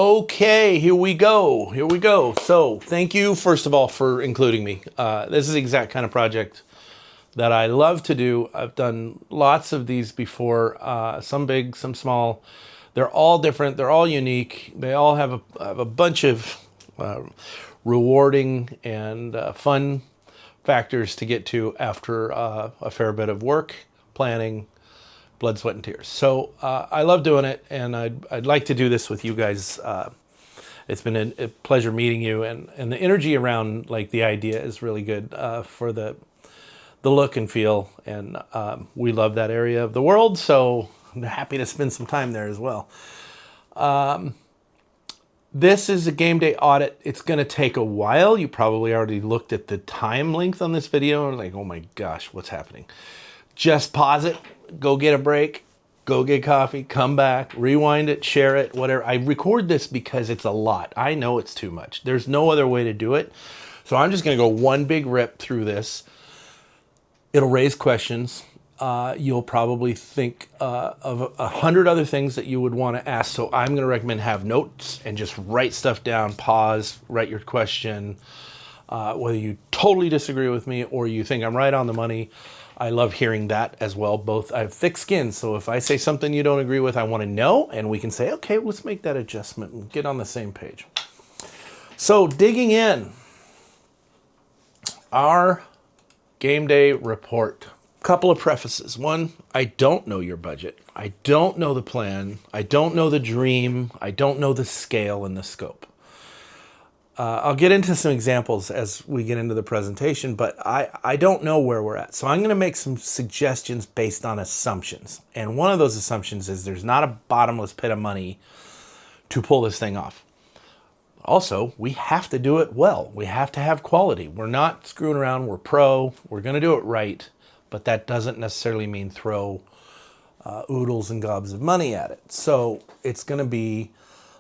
Okay, here we go. Here we go. So thank you, first of all, for including me. This is the exact kind of project that I love to do. I've done lots of these before, some big, some small. They're all different. They're all unique. They all have a bunch of rewarding and fun factors to get to after a fair bit of work, planning, blood, sweat, and tears. So I love doing it, and I'd like to do this with you guys. It's been a pleasure meeting you, and the energy around like the idea is really good for the look and feel, and we love that area of the world, so I'm happy to spend some time there as well. This is a game day audit. It's going to take a while. You probably already looked at the time length on this video and like, oh my gosh, what's happening? Just pause it, go get a break, go get coffee, come back, rewind it, share it, whatever. I record this because it's a lot. I know it's too much. There's no other way to do it. So I'm just going to go one big rip through this. It'll raise questions. You'll probably think of 100 other things that you would want to ask. So I'm going to recommend have notes and just write stuff down, pause, write your question. Whether you totally disagree with me or you think I'm right on the money, I love hearing that as well. Both, I have thick skin, so if I say something you don't agree with, I want to know, and we can say, okay, let's make that adjustment and get on the same page. So digging in, our game day report. Couple of prefaces. One, I don't know your budget. I don't know the plan. I don't know the dream. I don't know the scale and the scope. I'll get into some examples as we get into the presentation, but I don't know where we're at. So I'm going to make some suggestions based on assumptions. And one of those assumptions is there's not a bottomless pit of money to pull this thing off. Also, we have to do it well. We have to have quality. We're not screwing around. We're pro. We're going to do it right. But that doesn't necessarily mean throw oodles and gobs of money at it. So it's going to be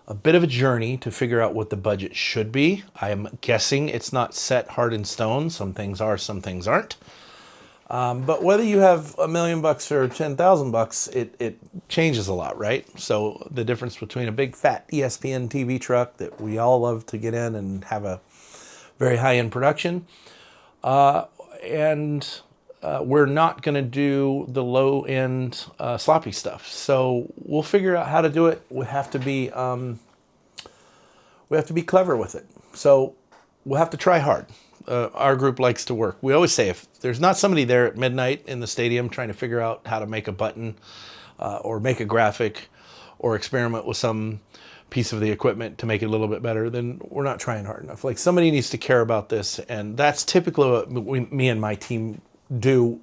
a bit of a journey to figure out what the budget should be. I'm guessing it's not set hard in stone. Some things are, some things aren't. But whether you have $1 million bucks or 10,000 bucks, it changes a lot, right? So the difference between a big fat ESPN TV truck that we all love to get in and have a very high-end production, and we're not going to do the low-end sloppy stuff. So we'll figure out how to do it. We have to be clever with it. So we'll have to try hard. Our group likes to work. We always say if there's not somebody there at midnight in the stadium trying to figure out how to make a button or make a graphic or experiment with some piece of the equipment to make it a little bit better, then we're not trying hard enough. Like, somebody needs to care about this, and that's typically what me and my team do.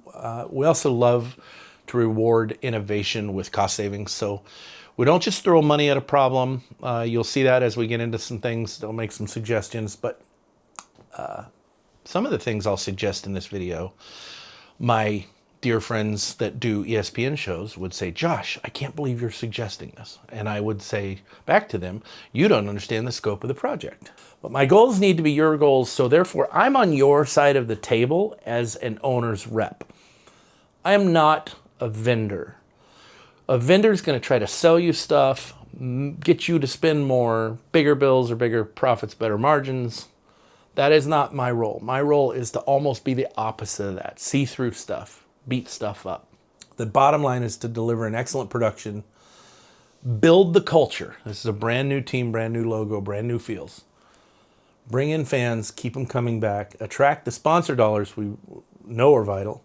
We also love to reward innovation with cost savings. So we don't just throw money at a problem. You'll see that as we get into some things. I'll make some suggestions, but some of the things I'll suggest in this video, my dear friends that do ESPN shows would say, Josh, I can't believe you're suggesting this. And I would say back to them, you don't understand the scope of the project. But my goals need to be your goals, so therefore I'm on your side of the table as an owner's rep. I am not a vendor. A vendor is going to try to sell you stuff, get you to spend more, bigger bills or bigger profits, better margins. That is not my role. My role is to almost be the opposite of that. See through stuff, beat stuff up. The bottom line is to deliver an excellent production, build the culture. This is a brand new team, brand new logo, brand new feels. Bring in fans, keep them coming back, attract the sponsor dollars we know are vital,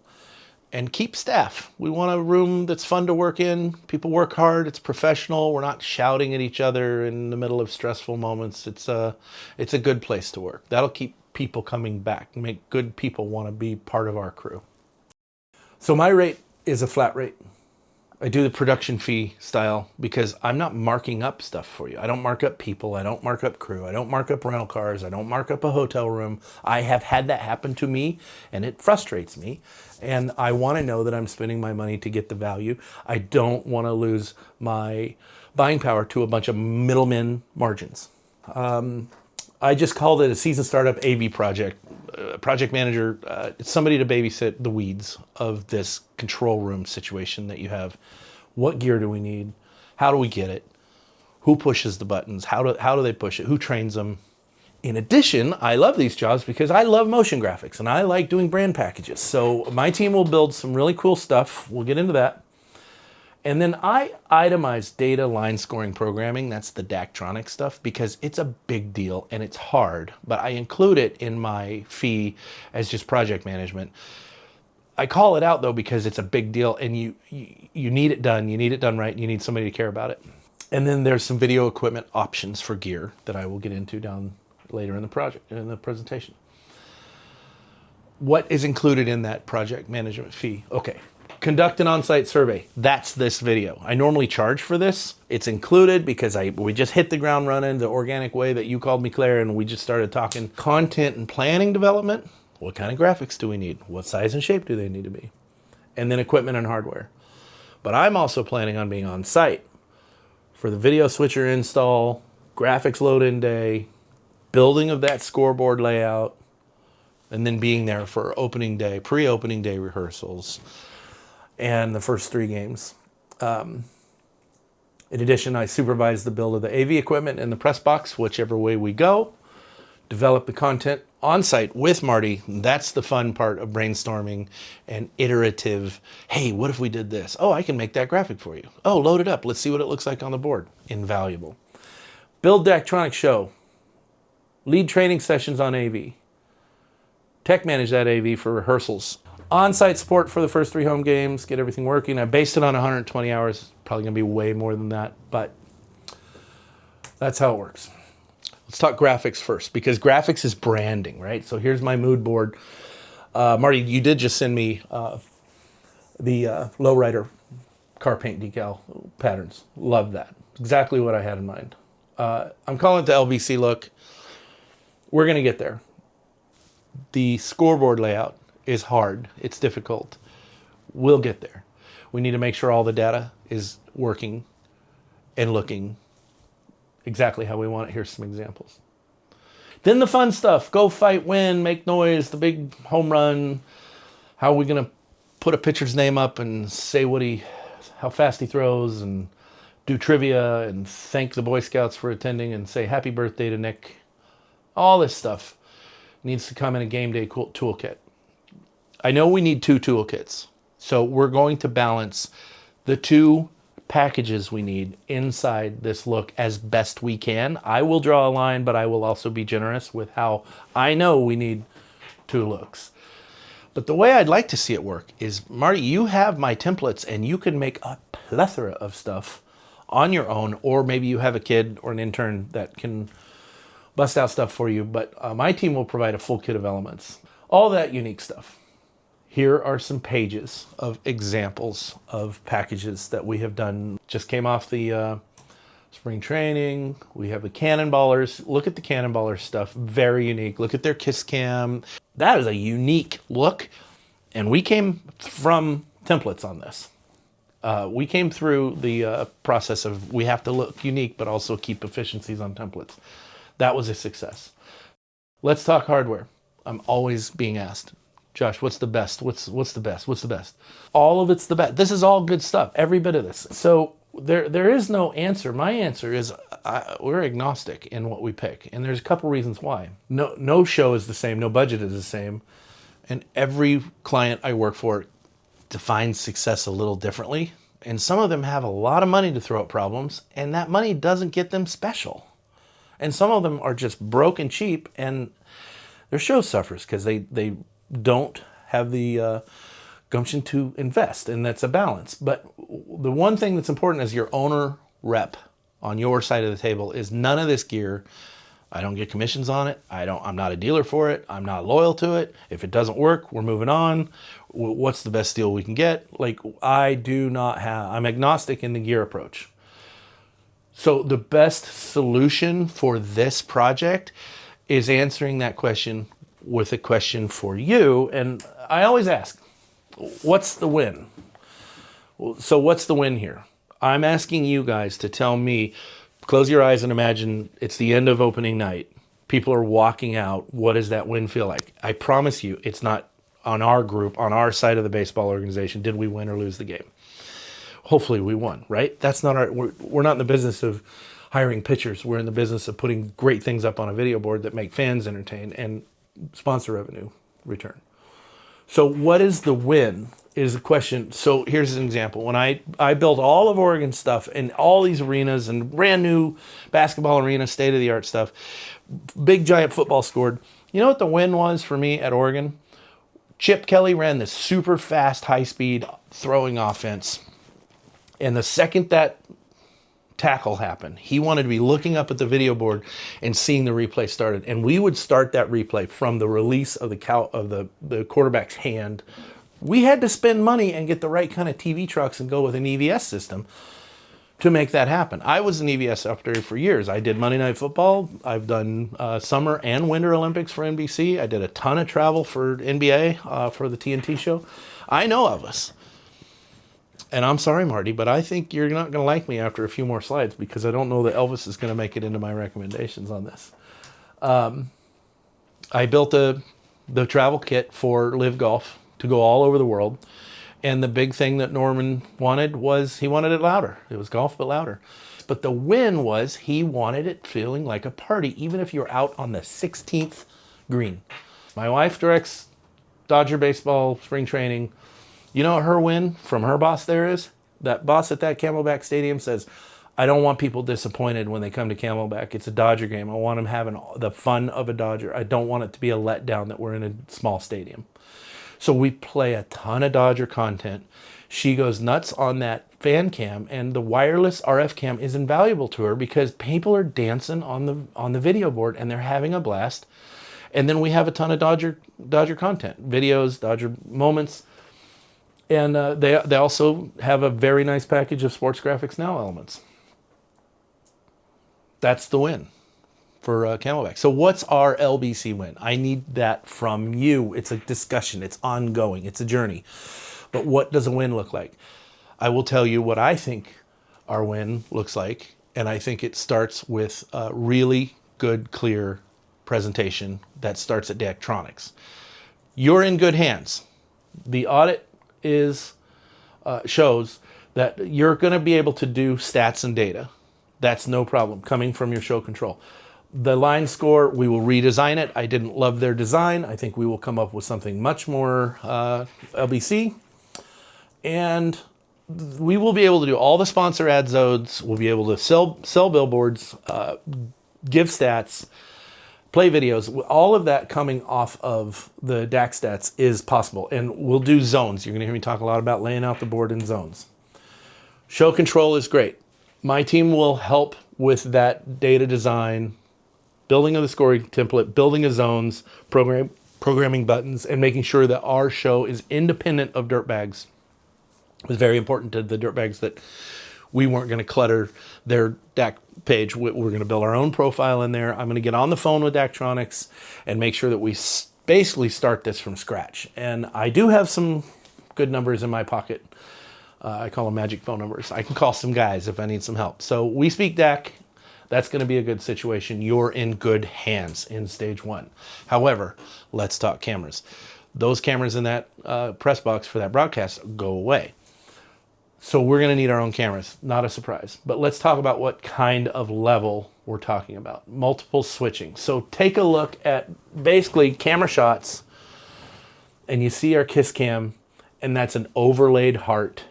and keep staff. We want a room that's fun to work in. People work hard. It's professional. We're not shouting at each other in the middle of stressful moments. It's a good place to work. That'll keep people coming back, make good people want to be part of our crew. So my rate is a flat rate. I do the production fee style because I'm not marking up stuff for you. I don't mark up people. I don't mark up crew. I don't mark up rental cars. I don't mark up a hotel room. I have had that happen to me, and it frustrates me. And I want to know that I'm spending my money to get the value. I don't want to lose my buying power to a bunch of middlemen margins. I just called it a season startup AV project. Project manager, it's somebody to babysit the weeds of this control room situation that you have. What gear do we need? How do we get it? Who pushes the buttons? How do they push it? Who trains them? In addition, I love these jobs because I love motion graphics and I like doing brand packages. So my team will build some really cool stuff. We'll get into that. And then I itemize data line scoring programming. That's the Daktronic stuff because it's a big deal and it's hard, but I include it in my fee as just project management. I call it out though because it's a big deal and you need it done. You need it done right. You need somebody to care about it. And then there's some video equipment options for gear that I will get into down later in the project, in the presentation. What is included in that project management fee? Okay, conduct an on-site survey. That's this video. I normally charge for this. It's included because we just hit the ground running the organic way that you called me, Claire, and we just started talking content and planning development. What kind of graphics do we need? What size and shape do they need to be? And then equipment and hardware. But I'm also planning on being on site for the video switcher install, graphics load-in day, building of that scoreboard layout, and then being there for opening day, pre-opening day rehearsals, and the first 3 games. In addition, I supervise the build of the AV equipment and the press box, whichever way we go. Develop the content on site with Marty. That's the fun part of brainstorming and iterative. Hey, what if we did this? Oh, I can make that graphic for you. Oh, load it up. Let's see what it looks like on the board. Invaluable. Build Daktronic show. Lead training sessions on AV. Tech manage that AV for rehearsals. On-site support for the first 3 home games. Get everything working. I based it on 120 hours. Probably going to be way more than that, but that's how it works. Let's talk graphics first because graphics is branding, right? So here's my mood board. Marty, you did just send me the lowrider car paint decal patterns. Love that. Exactly what I had in mind. I'm calling it the LBC look. We're going to get there. The scoreboard layout is hard. It's difficult. We'll get there. We need to make sure all the data is working and looking exactly how we want it. Here's some examples. Then the fun stuff. Go fight, win, make noise, the big home run. How are we going to put a pitcher's name up and say how fast he throws and do trivia and thank the Boy Scouts for attending and say happy birthday to Nick. All this stuff needs to come in a game day toolkit. I know we need 2 toolkits, so we're going to balance the 2 packages we need inside this look as best we can. I will draw a line, but I will also be generous with how I know we need 2 looks. But the way I'd like to see it work is, Marty, you have my templates and you can make a plethora of stuff on your own, or maybe you have a kid or an intern that can bust out stuff for you, but my team will provide a full kit of elements. All that unique stuff. Here are some pages of examples of packages that we have done. Just came off the spring training. We have the Cannonballers. Look at the Cannonballers stuff. Very unique. Look at their kiss cam. That is a unique look. And we came from templates on this. We came through the process of we have to look unique, but also keep efficiencies on templates. That was a success. Let's talk hardware. I'm always being asked, Josh, what's the best? What's the best? What's the best? All of it's the best. This is all good stuff. Every bit of this. So there is no answer. My answer is we're agnostic in what we pick. And there's a couple reasons why. No show is the same. No budget is the same. And every client I work for defines success a little differently. And some of them have a lot of money to throw at problems, and that money doesn't get them special. And some of them are just broke and cheap, and their show suffers because they don't have the gumption to invest, and that's a balance. But the one thing that's important as your owner rep on your side of the table is none of this gear. I don't get commissions on it. I'm not a dealer for it. I'm not loyal to it. If it doesn't work, we're moving on. What's the best deal we can get? I'm agnostic in the gear approach. So the best solution for this project is answering that question with a question for you. And I always ask, what's the win? So what's the win here? I'm asking you guys to tell me, close your eyes and imagine it's the end of opening night. People are walking out. What does that win feel like? I promise you, it's not on our group, on our side of the baseball organization. Did we win or lose the game? Hopefully we won, right? That's not we're not in the business of hiring pitchers. We're in the business of putting great things up on a video board that make fans entertain and sponsor revenue return. So what is the win is the question. So here's an example. When I built all of Oregon stuff and all these arenas and brand new basketball arena, state-of-the-art stuff, big giant football scored. You know what the win was for me at Oregon? Chip Kelly ran this super fast, high-speed throwing offense. And the second that tackle happened, he wanted to be looking up at the video board and seeing the replay started. And we would start that replay from the release of the quarterback's hand. We had to spend money and get the right kind of TV trucks and go with an EVS system to make that happen. I was an EVS operator for years. I did Monday Night Football. I've done Summer and Winter Olympics for NBC. I did a ton of travel for NBA for the TNT show. I know Elvis. And I'm sorry, Marty, but I think you're not going to like me after a few more slides because I don't know that Elvis is going to make it into my recommendations on this. I built the travel kit for Live Golf to go all over the world. And the big thing that Norman wanted was he wanted it louder. It was golf, but louder. But the win was he wanted it feeling like a party, even if you're out on the 16th green. My wife directs Dodger baseball, spring training. You know what her win from her boss there is? That boss at that Camelback Stadium says, I don't want people disappointed when they come to Camelback. It's a Dodger game. I want them having the fun of a Dodger. I don't want it to be a letdown that we're in a small stadium. So we play a ton of Dodger content. She goes nuts on that fan cam, and the wireless RF cam is invaluable to her because people are dancing on the video board and they're having a blast. And then we have a ton of Dodger content, videos, Dodger moments. And they also have a very nice package of Sports Graphics Now elements. That's the win for Camelback. So what's our LBC win? I need that from you. It's a discussion. It's ongoing. It's a journey. But what does a win look like? I will tell you what I think our win looks like. And I think it starts with a really good, clear presentation that starts at Daktronics. You're in good hands. The audit shows that you're going to be able to do stats and data. That's no problem coming from your show control. The line score, we will redesign it. I didn't love their design. I think we will come up with something much more LBC. And we will be able to do all the sponsor ad zones. We'll be able to sell billboards, give stats, play videos. All of that coming off of the DAC stats is possible. And we'll do zones. You're going to hear me talk a lot about laying out the board in zones. Show control is great. My team will help with that data design, building of the scoring template, building of zones, programming buttons, and making sure that our show is independent of dirtbags. It was very important to the dirtbags that we weren't going to clutter their DAC page. We're going to build our own profile in there. I'm going to get on the phone with Daktronics and make sure that we basically start this from scratch. And I do have some good numbers in my pocket. I call them magic phone numbers. I can call some guys if I need some help. So we speak DAC. That's going to be a good situation. You're in good hands in stage one. However, let's talk cameras. Those cameras in that press box for that broadcast go away. So we're going to need our own cameras. Not a surprise. But let's talk about what kind of level we're talking about. Multiple switching. So take a look at basically camera shots, and you see our kiss cam, and that's an overlaid heart.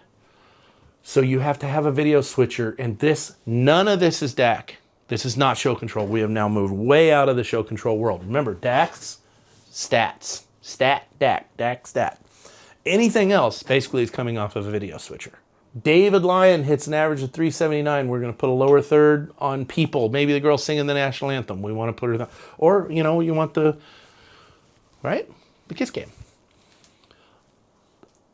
So you have to have a video switcher, and none of this is DAC. This is not show control. We have now moved way out of the show control world. Remember, DACs, stats, stat, DAC, DAC, stat. Anything else basically is coming off of a video switcher. David Lyon hits an average of 379. We're going to put a lower third on people. Maybe the girl singing the national anthem. We want to put her, or, you know, you want the kiss cam.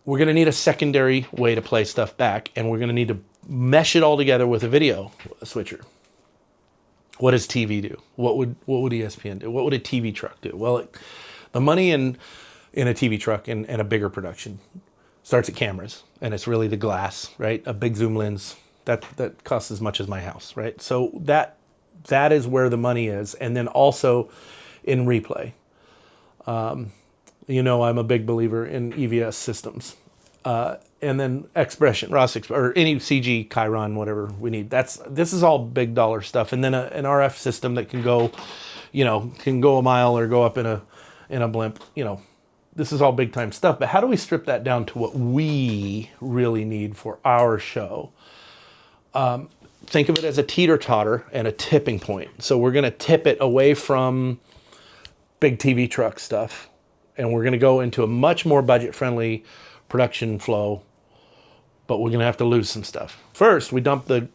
We're going to need a secondary way to play stuff back, and we're going to need to mesh it all together with a video switcher. What does TV do? What would ESPN do? What would a TV truck do? Well, the money in a TV truck and a bigger production starts at cameras, and it's really the glass, right? A big zoom lens that costs as much as my house, right? So that is where the money is, and then also in replay. You know, I'm a big believer in EVS systems. and then expression, or any CG, Chiron, whatever we need. This is all big dollar stuff. And then an RF system that can go, can go a mile or go up in a blimp. This is all big time stuff. But how do we strip that down to what we really need for our show? Think of it as a teeter-totter and a tipping point. So we're going to tip it away from big TV truck stuff, and we're going to go into a much more budget-friendly production flow, but we're going to have to lose some stuff. First, we dump the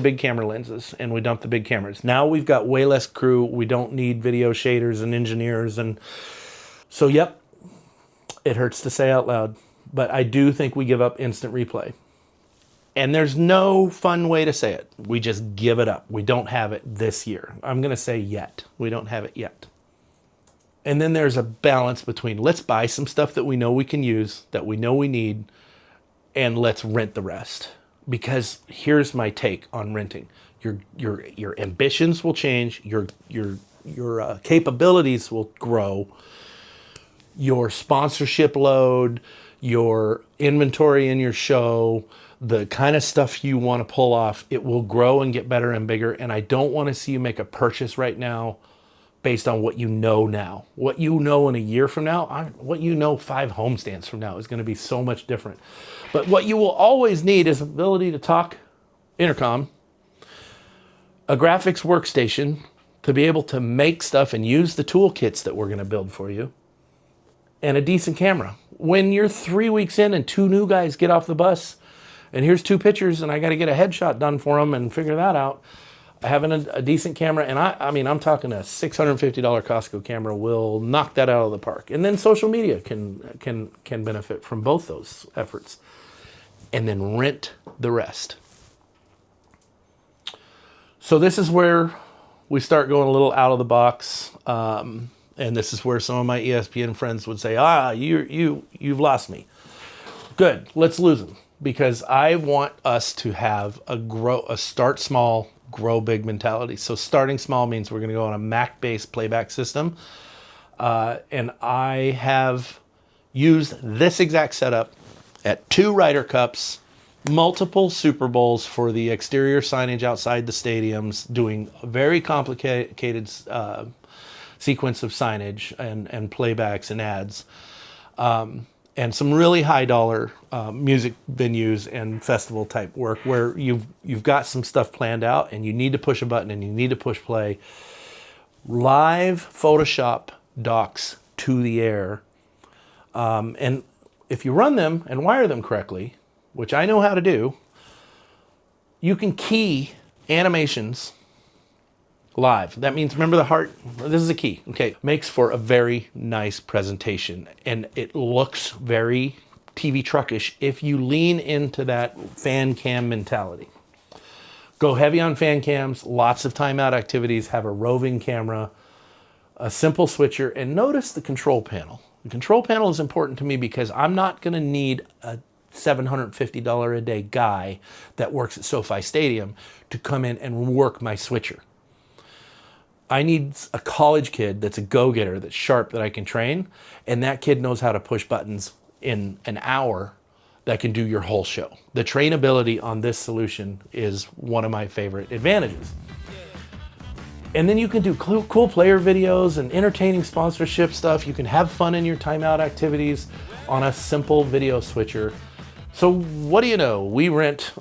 big camera lenses, and we dump the big cameras. Now we've got way less crew. We don't need video shaders and engineers. And so, yep, it hurts to say out loud, but I do think we give up instant replay. And there's no fun way to say it. We just give it up. We don't have it this year. I'm going to say yet. We don't have it yet. And then there's a balance between let's buy some stuff that we know we can use, that we know we need, and let's rent the rest. Because here's my take on renting. Your ambitions will change. Your capabilities will grow. Your sponsorship load, your inventory in your show, the kind of stuff you want to pull off, it will grow and get better and bigger. And I don't want to see you make a purchase right now based on what you know now. What you know in a year from now, what you know 5 homestands from now is going to be so much different. But what you will always need is ability to talk intercom, a graphics workstation to be able to make stuff and use the toolkits that we're going to build for you, and a decent camera. When you're 3 weeks in and 2 new guys get off the bus, and here's 2 pictures, and I got to get a headshot done for them and figure that out. Having a decent camera, and I mean, I'm talking a $650 Costco camera will knock that out of the park. And then social media can benefit from both those efforts. And then rent the rest. So this is where we start going a little out of the box. And this is where some of my ESPN friends would say, you've lost me. Good, let's lose them. Because I want us to have a start small, grow big mentality. So starting small means we're going to go on a Mac-based playback system. And I have used this exact setup at 2 Ryder Cups, multiple Super Bowls for the exterior signage outside the stadiums, doing a very complicated sequence of signage and playbacks and ads. And some really high dollar music venues and festival type work where you've got some stuff planned out and you need to push a button and you need to push play. Live Photoshop docs to the air. And if you run them and wire them correctly, which I know how to do, you can key animations live. That means, remember the heart? This is a key. Okay. Makes for a very nice presentation. And it looks very TV truckish if you lean into that fan cam mentality. Go heavy on fan cams, lots of timeout activities, have a roving camera, a simple switcher, and notice the control panel. The control panel is important to me because I'm not going to need a $750 a day guy that works at SoFi Stadium to come in and work my switcher. I need a college kid that's a go-getter, that's sharp, that I can train, and that kid knows how to push buttons in an hour that can do your whole show. The trainability on this solution is one of my favorite advantages. And then you can do cool player videos and entertaining sponsorship stuff. You can have fun in your timeout activities on a simple video switcher. So what do you know? We rent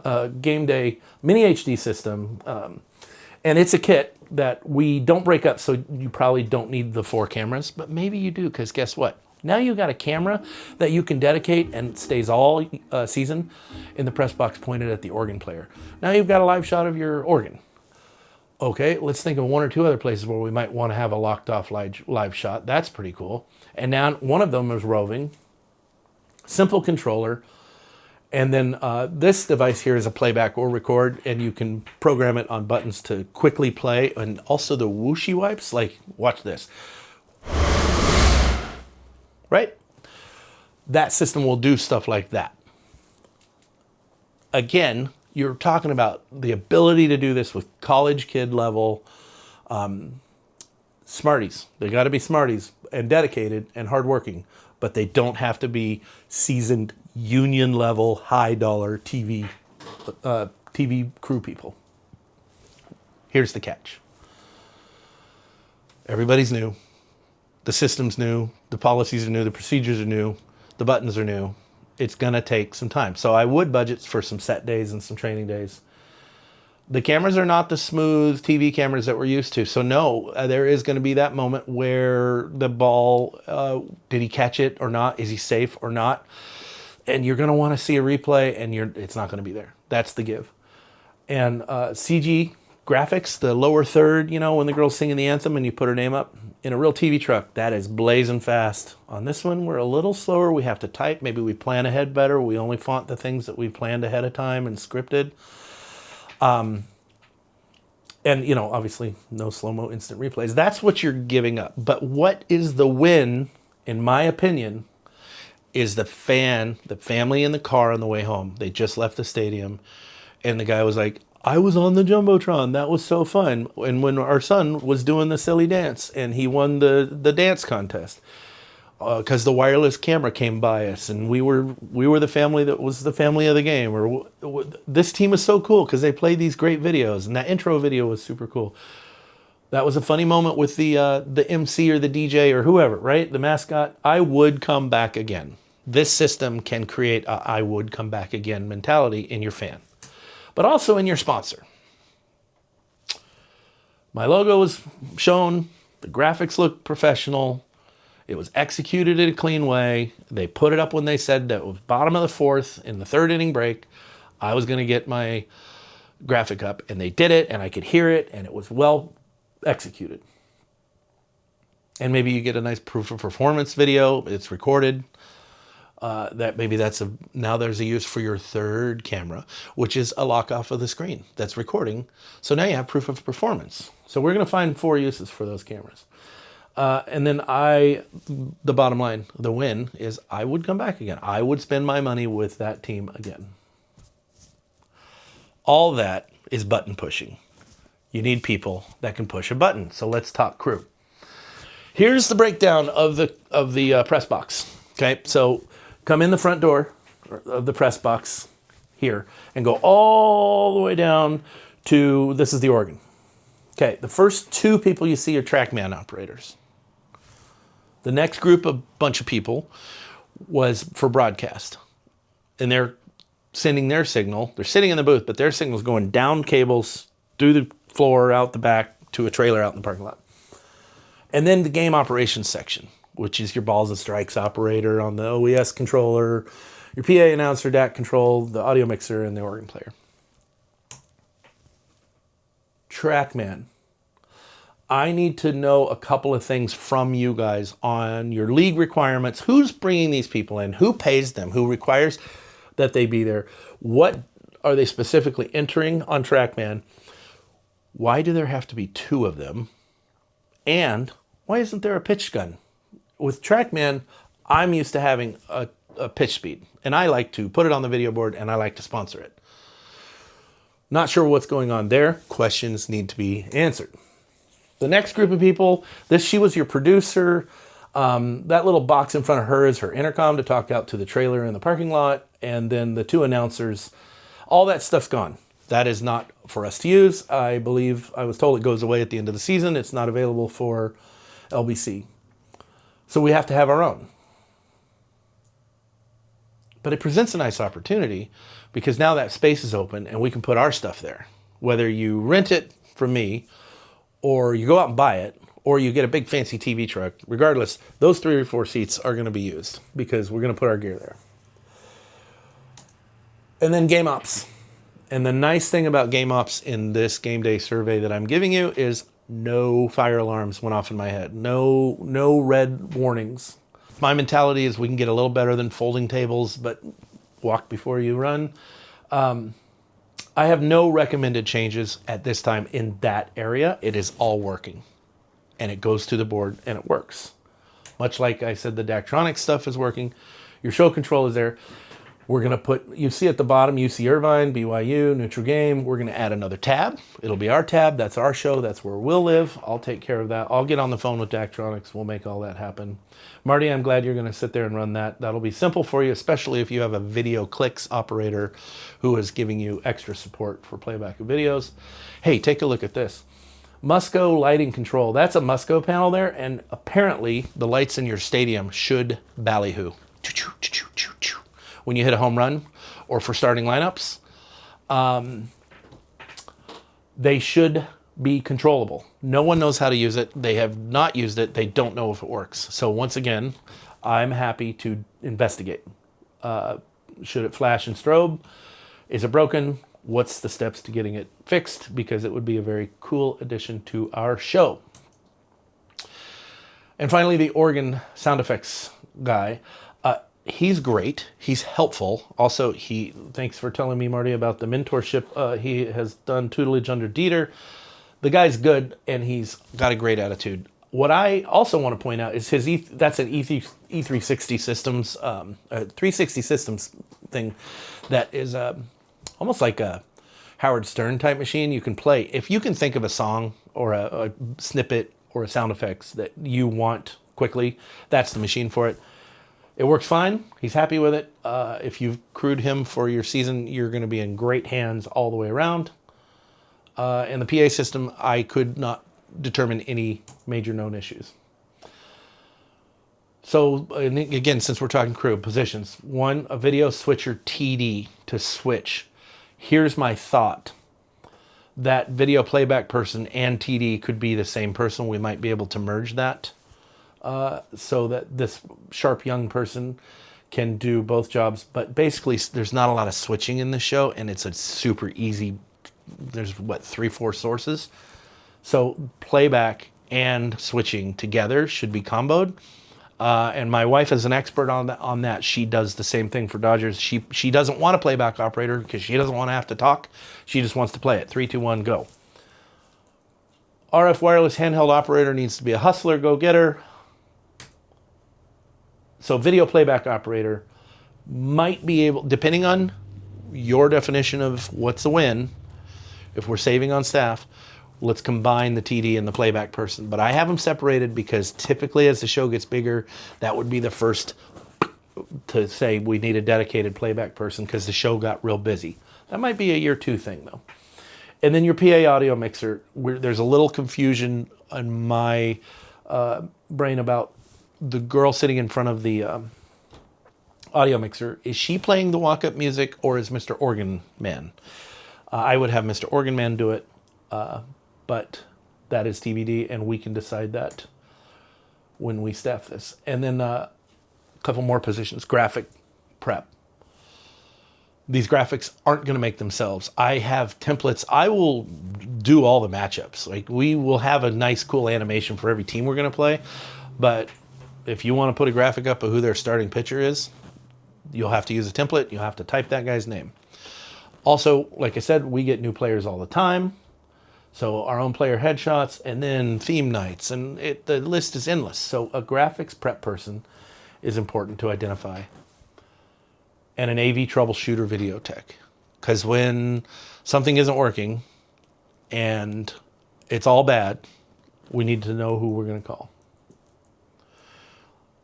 a game day mini HD system, and it's a kit that we don't break up, so you probably don't need the 4 cameras, but maybe you do, because guess what? Now you've got a camera that you can dedicate and stays all season in the press box pointed at the organ player. Now you've got a live shot of your organ. Okay, let's think of 1 or 2 other places where we might want to have a locked off live shot. That's pretty cool. And now one of them is roving, simple controller. And then this device here is a playback or record, and you can program it on buttons to quickly play, and also the whooshy wipes, like, watch this. Right? That system will do stuff like that. Again, you're talking about the ability to do this with college kid level smarties. They got to be smarties and dedicated and hardworking, but they don't have to be seasoned union level, high dollar TV crew people. Here's the catch. Everybody's new. The system's new. The policies are new. The procedures are new. The buttons are new. It's going to take some time. So I would budget for some set days and some training days. The cameras are not the smooth TV cameras that we're used to. So no, there is going to be that moment where the ball, did he catch it or not? Is he safe or not? And you're going to want to see a replay, and it's not going to be there. That's the give. And CG graphics, the lower third, you know, when the girl's singing the anthem and you put her name up, in a real TV truck, that is blazing fast. On this one, we're a little slower. We have to type. Maybe we plan ahead better. We only font the things that we planned ahead of time and scripted. And, you know, obviously no slow-mo instant replays. That's what you're giving up. But what is the win, in my opinion, is the family in the car on the way home. They just left the stadium, and the guy was like, I was on the Jumbotron. That was so fun. And when our son was doing the silly dance, and he won the dance contest, because the wireless camera came by us, and we were the family that was the family of the game. Or this team is so cool because they played these great videos, and that intro video was super cool. That was a funny moment with the MC or the DJ or whoever, right? The mascot. I would come back again. This system can create a I would come back again mentality in your fan, but also in your sponsor. My logo was shown. The graphics looked professional. It was executed in a clean way. They put it up when they said that it was bottom of the fourth in the third inning break. I was going to get my graphic up, and they did it, and I could hear it, and it was well executed. And maybe you get a nice proof of performance video. It's recorded. Now there's a use for your third camera, which is a lock off of the screen that's recording. So now you have proof of performance. So we're going to find 4 uses for those cameras. And then the bottom line, the win is I would come back again. I would spend my money with that team again. All that is button pushing. You need people that can push a button. So let's talk crew. Here's the breakdown of the press box. Okay, so come in the front door of the press box here and go all the way down to, this is the organ. Okay, the first 2 people you see are TrackMan operators. The next group, a bunch of people, was for broadcast. And they're sending their signal. They're sitting in the booth, but their signal's going down cables, through the floor, out the back, to a trailer out in the parking lot. And then the game operations section, which is your balls and strikes operator on the OES controller, your PA announcer, DAC control, the audio mixer, and the organ player. TrackMan. I need to know a couple of things from you guys on your league requirements. Who's bringing these people in? Who pays them? Who requires that they be there? What are they specifically entering on TrackMan? Why do there have to be 2 of them? And why isn't there a pitch gun? With TrackMan, I'm used to having a pitch speed, and I like to put it on the video board, and I like to sponsor it. Not sure what's going on there. Questions need to be answered. The next group of people, she was your producer. That little box in front of her is her intercom to talk out to the trailer in the parking lot. And then the 2 announcers, all that stuff's gone. That is not for us to use. I believe I was told it goes away at the end of the season. It's not available for LBC. So we have to have our own. But it presents a nice opportunity because now that space is open and we can put our stuff there. Whether you rent it from me, or you go out and buy it, or you get a big fancy TV truck, regardless, those 3 or 4 seats are going to be used because we're going to put our gear there. And then game ops. And the nice thing about game ops in this game day survey that I'm giving you is no fire alarms went off in my head. No red warnings. My mentality is we can get a little better than folding tables, but walk before you run. I have no recommended changes at this time in that area. It is all working. And it goes to the board and it works. Much like I said, the Daktronics stuff is working. Your show control is there. We're going to put, you see at the bottom, UC Irvine, BYU, Neutral Game. We're going to add another tab. It'll be our tab. That's our show. That's where we'll live. I'll take care of that. I'll get on the phone with Daktronics. We'll make all that happen. Marty, I'm glad you're going to sit there and run that. That'll be simple for you, especially if you have a video clicks operator who is giving you extra support for playback of videos. Hey, take a look at this. Musco lighting control. That's a Musco panel there, and apparently the lights in your stadium should ballyhoo. When you hit a home run or for starting lineups, they should be controllable. No one knows how to use it. They have not used it. They don't know if it works. So once again, I'm happy to investigate. Should it flash and strobe? Is it broken? What's the steps to getting it fixed? Because it would be a very cool addition to our show. And finally, the organ sound effects guy. He's great. He's helpful. Also, thanks for telling me, Marty, about the mentorship. He has done tutelage under Dieter. The guy's good, and he's got a great attitude. What I also want to point out is that's an E360 Systems, 360 Systems thing that is almost like a Howard Stern type machine. You can play. If you can think of a song or a snippet or a sound effects that you want quickly, that's the machine for it. It works fine. He's happy with it. If you've crewed him for your season, you're going to be in great hands all the way around. And the PA system, I could not determine any major known issues. So, and again, since we're talking crew, positions. One, a video switcher TD to switch. Here's my thought. That video playback person and TD could be the same person. We might be able to merge that. So that this sharp young person can do both jobs. But basically, there's not a lot of switching in this show, and it's a super easy, there's 3-4 sources. So playback and switching together should be comboed. And my wife is an expert on that. She does the same thing for Dodgers. She doesn't want a playback operator because she doesn't want to have to talk. She just wants to play it. 3, 2, 1, go. RF wireless handheld operator needs to be a hustler, go-getter. So video playback operator might be able, depending on your definition of what's a win, if we're saving on staff, let's combine the TD and the playback person. But I have them separated because typically as the show gets bigger, that would be the first to say we need a dedicated playback person because the show got real busy. That might be a year 2 thing though. And then your PA audio mixer, there's a little confusion in my brain about the girl sitting in front of the audio mixer. Is she playing the walk-up music or is Mr. Organ Man? I would have Mr. Organ Man do it, but that is TBD, and we can decide that when we staff this. And then a couple more positions. Graphic prep. These graphics aren't going to make themselves. I have templates. I will do all the matchups. Like, we will have a nice, cool animation for every team we're going to play, but if you want to put a graphic up of who their starting pitcher is, you'll have to use a template. You'll have to type that guy's name. Also, like I said, we get new players all the time. So our own player headshots and then theme nights. And the list is endless. So a graphics prep person is important to identify. And an AV troubleshooter video tech. Because when something isn't working and it's all bad, we need to know who we're going to call.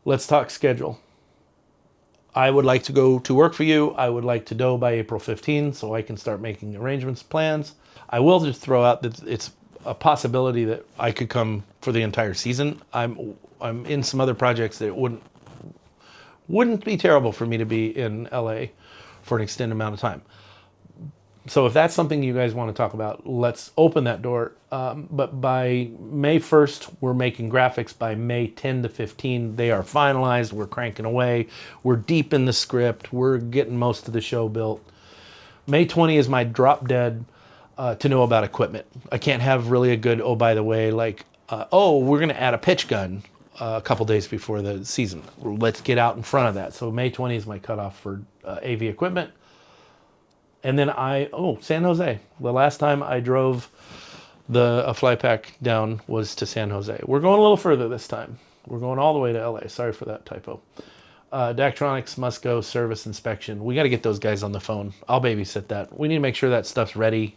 Let's talk schedule. I would like to go to work for you. I would like to know by April 15 so I can start making arrangements, plans. I will just throw out that it's a possibility that I could come for the entire season. I'm in some other projects that wouldn't be terrible for me to be in LA for an extended amount of time. So if that's something you guys want to talk about, let's open that door. But by May 1st, we're making graphics. By May 10 to 15, they are finalized. We're cranking away. We're deep in the script. We're getting most of the show built. May 20 is my drop dead to know about equipment. I can't have really a good, oh, by the way, like, we're going to add a pitch gun a couple days before the season. Let's get out in front of that. So May 20 is my cutoff for AV equipment. And then San Jose. The last time I drove a fly pack down was to San Jose. We're going a little further this time. We're going all the way to LA. Sorry for that typo. Daktronics must go service inspection. We got to get those guys on the phone. I'll babysit that. We need to make sure that stuff's ready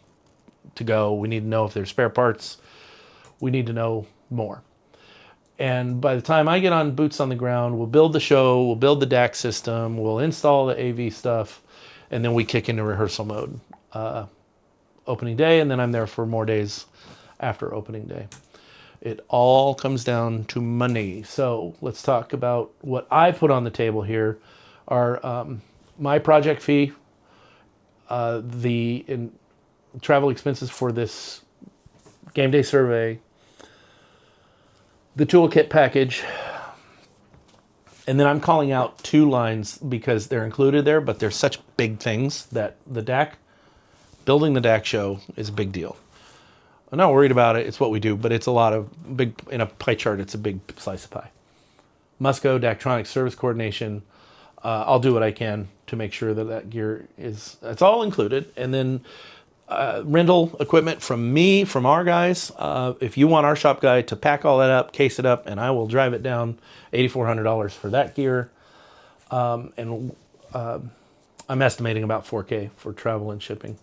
to go. We need to know if there's spare parts. We need to know more. And by the time I get on boots on the ground, we'll build the show, we'll build the DAC system, we'll install the AV stuff, and then we kick into rehearsal mode. Opening day, and then I'm there for more days after opening day. It all comes down to money. So let's talk about what I put on the table here are my project fee, the travel expenses for this game day survey, the toolkit package, and then I'm calling out 2 lines because they're included there, but they're such big things that the DAC, building the DAC show is a big deal. I'm not worried about it. It's what we do, but it's a lot of big, in a pie chart, it's a big slice of pie. Must go Daktronics service coordination. I'll do what I can to make sure that that gear is, it's all included. And then rental equipment from me, from our guys. If you want our shop guy to pack all that up, case it up, and I will drive it down, $8,400 for that gear. I'm estimating about $4K for travel and shipping.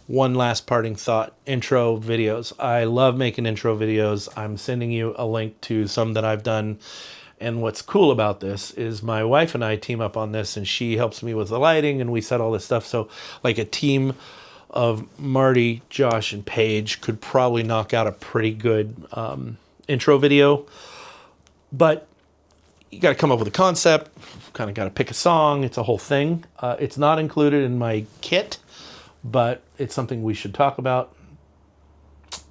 One last parting thought, intro videos. I love making intro videos. I'm sending you a link to some that I've done. And what's cool about this is my wife and I team up on this, and she helps me with the lighting, and we set all this stuff. So like a team of Marty, Josh, and Paige could probably knock out a pretty good intro video. But you got to come up with a concept, kind of got to pick a song. It's a whole thing. It's not included in my kit, but it's something we should talk about.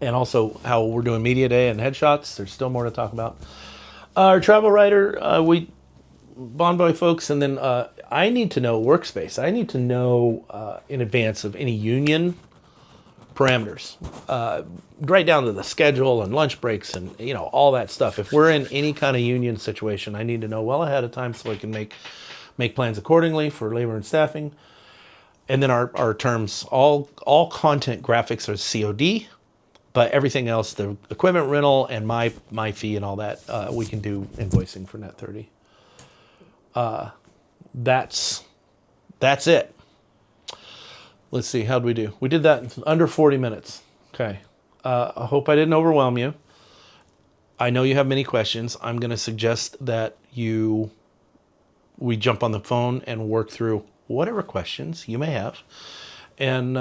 And also how we're doing media day and headshots. There's still more to talk about. Our travel writer, Bonboy folks, and then I need to know workspace. I need to know in advance of any union parameters, right down to the schedule and lunch breaks and all that stuff. If we're in any kind of union situation, I need to know well ahead of time so I can make plans accordingly for labor and staffing. And then our terms, all content graphics are COD, but everything else, the equipment rental and my fee and all that, we can do invoicing for Net 30. That's it. Let's see, how'd we do? We did that in under 40 minutes. Okay. I hope I didn't overwhelm you. I know you have many questions. I'm going to suggest that we jump on the phone and work through whatever questions you may have. And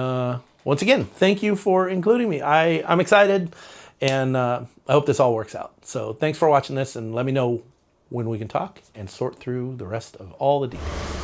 once again, thank you for including me. I'm excited, and I hope this all works out. So thanks for watching this, and let me know when we can talk and sort through the rest of all the details.